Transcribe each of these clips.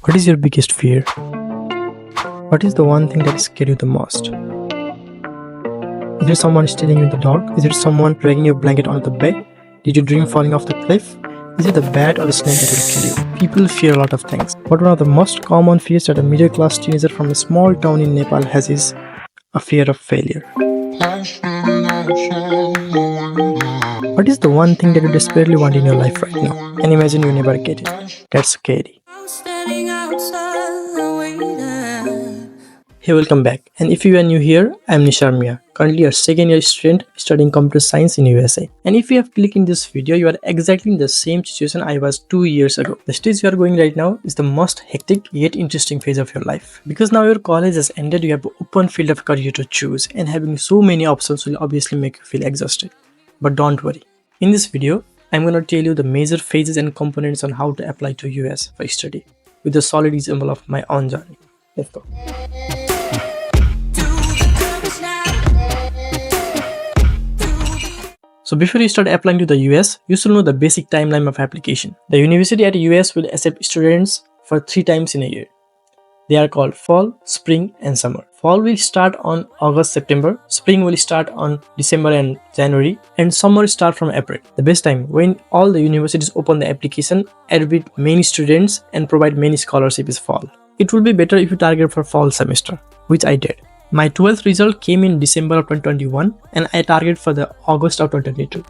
What is your biggest fear? What is the one thing that scares you the most? Is there someone staring you in the dark? Is there someone dragging your blanket onto the bed? Did you dream falling off the cliff? Is it the bat or the snake that will kill you? People fear a lot of things, but one of the most common fears that a middle-class teenager from a small town in Nepal has is a fear of failure. What is the one thing that you desperately want in your life right now and imagine you never get it? That's scary. Hey, welcome back. And if you are new here, I am Nishar Miya, currently a second year student studying computer science in USA. And if you have clicked in this video, you are exactly in the same situation I was 2 years ago. The stage you are going right now is the most hectic yet interesting phase of your life. Because now your college has ended, you have an open field of career to choose, and having so many options will obviously make you feel exhausted. But don't worry. In this video, I'm going to tell you the major phases and components on how to apply to US for study, with a solid example of my own journey. Let's go. So before you start applying to the US, you should know the basic timeline of application. The university at US will accept students for 3 times in a year. They are called fall, spring and summer. Fall will start on August, September, spring will start on December and January, and summer start from April. The best time when all the universities open the application, admit many students and provide many scholarships is fall. It will be better if you target for fall semester, which I did. My 12th result came in December of 2021 and I targeted for the August of 2022.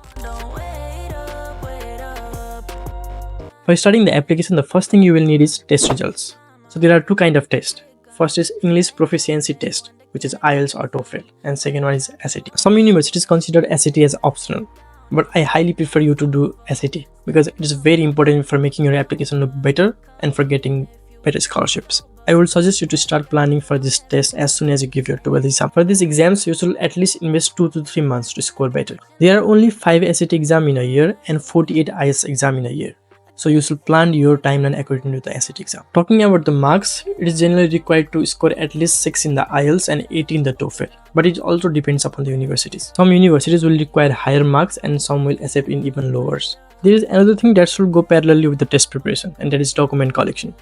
For starting the application, the first thing you will need is test results. So there are two kinds of tests. First is English proficiency test, which is IELTS or TOEFL, and second one is SAT. Some universities consider SAT as optional, but I highly prefer you to do SAT because it is very important for making your application look better and for getting better scholarships. I would suggest you to start planning for this test as soon as you give your 12th exam. For these exams, you should at least invest 2 to 3 months to score better. There are only 5 SAT exams in a year and 48 IELTS exams in a year. So you should plan your timeline according to the SAT exam. Talking about the marks, it is generally required to score at least 6 in the IELTS and 8 in the TOEFL. But it also depends upon the universities. Some universities will require higher marks and some will accept in even lower. There is another thing that should go parallelly with the test preparation, and that is document collection.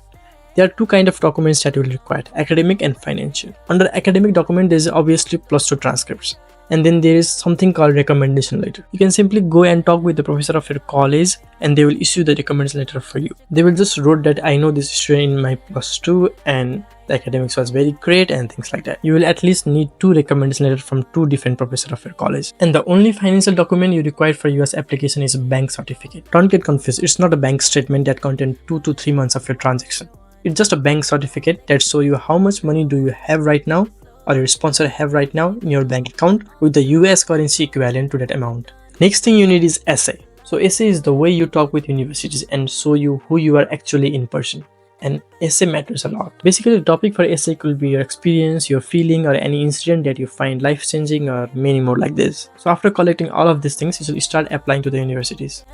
There are two kinds of documents that you will require, academic and financial. Under academic document, there is obviously +2 transcripts. And then there is something called recommendation letter. You can simply go and talk with the professor of your college and they will issue the recommendation letter for you. They will just wrote that I know this student in my +2 and the academics was very great and things like that. You will at least need 2 recommendation letters from 2 different professors of your college. And the only financial document you require for US application is a bank certificate. Don't get confused. It's not a bank statement that contains 2 to 3 months of your transaction. It's just a bank certificate that shows you how much money do you have right now or your sponsor have right now in your bank account with the US currency equivalent to that amount. Next thing you need is essay. So essay is the way you talk with universities and show you who you are actually in person. And essay matters a lot. Basically the topic for essay could be your experience, your feeling or any incident that you find life-changing or many more like this. So after collecting all of these things, you should start applying to the universities.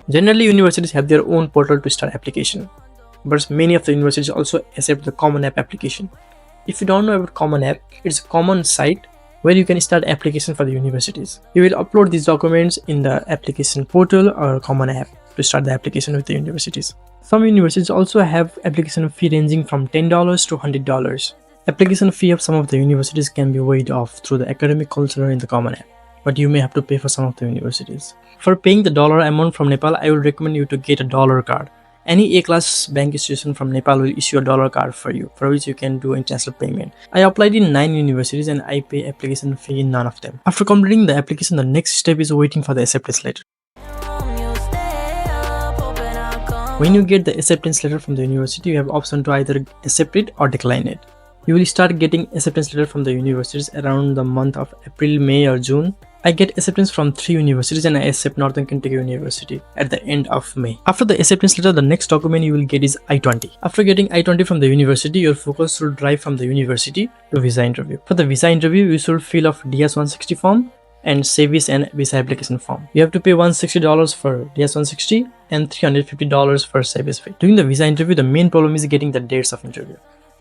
Generally, universities have their own portal to start application, but many of the universities also accept the Common App application. If you don't know about Common App, it's a common site where you can start application for the universities. You will upload these documents in the application portal or Common App to start the application with the universities. Some universities also have application fee ranging from $10 to $100. Application fee of some of the universities can be waived off through the academic counselor in the Common App, but you may have to pay for some of the universities. For paying the dollar amount from Nepal, I would recommend you to get a dollar card. Any A-class bank institution from Nepal will issue a dollar card for you, for which you can do international payment. I applied in 9 universities and I pay application fee in none of them. After completing the application, the next step is waiting for the acceptance letter. When you get the acceptance letter from the university, you have option to either accept it or decline it. You will start getting acceptance letter from the universities around the month of April, May or June. I get acceptance from 3 universities and I accept Northern Kentucky University at the end of May. After the acceptance letter, the next document you will get is I-20. After getting I-20 from the university, your focus should drive from the university to visa interview. For the visa interview, you should fill off DS-160 form and SEVIS and visa application form. You have to pay $160 for DS-160 and $350 for SEVIS fee. During the visa interview, the main problem is getting the dates of interview,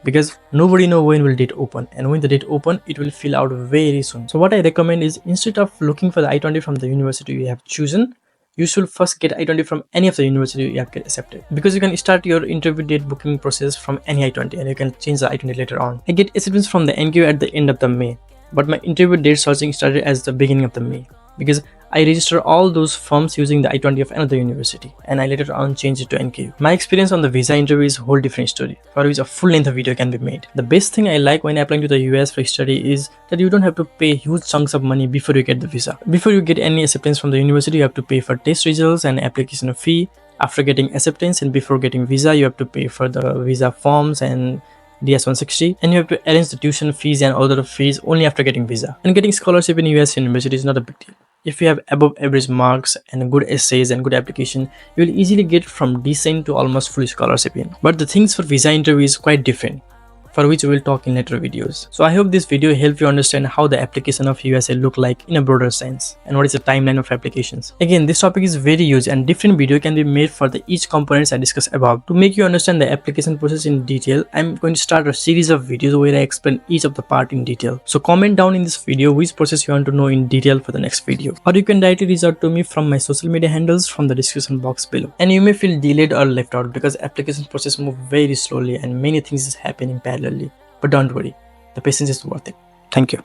because nobody know when will date open, and when the date open it will fill out very soon. So what I recommend is, instead of looking for the I-20 from the university you have chosen, you should first get I-20 from any of the university you have get accepted, because you can start your interview date booking process from any I-20 and you can change the I-20 later on. I get acceptance from the NQ at the end of the May, but my interview date searching started as the beginning of the May, because I registered all those forms using the I-20 of another university and I later on changed it to NKU. My experience on the visa interview is a whole different story, for which a full length video can be made. The best thing I like when applying to the US for study is that you don't have to pay huge chunks of money before you get the visa. Before you get any acceptance from the university, you have to pay for test results and application fee. After getting acceptance and before getting visa, you have to pay for the visa forms and DS-160, and you have to arrange the tuition fees and other fees only after getting visa. And getting scholarship in US university is not a big deal. If you have above average marks and good essays and good application, you will easily get from decent to almost full scholarship in. But the things for visa interview is quite different, for which we will talk in later videos. So I hope this video helped you understand how the application of USA look like in a broader sense and what is the timeline of applications. Again, this topic is very huge and different video can be made for the each components I discussed above. To make you understand the application process in detail, I'm going to start a series of videos where I explain each of the part in detail. So comment down in this video which process you want to know in detail for the next video. Or you can directly reach out to me from my social media handles from the description box below. And you may feel delayed or left out because application process move very slowly and many things is happening parallel. But don't worry, the patience is worth it. Thank you.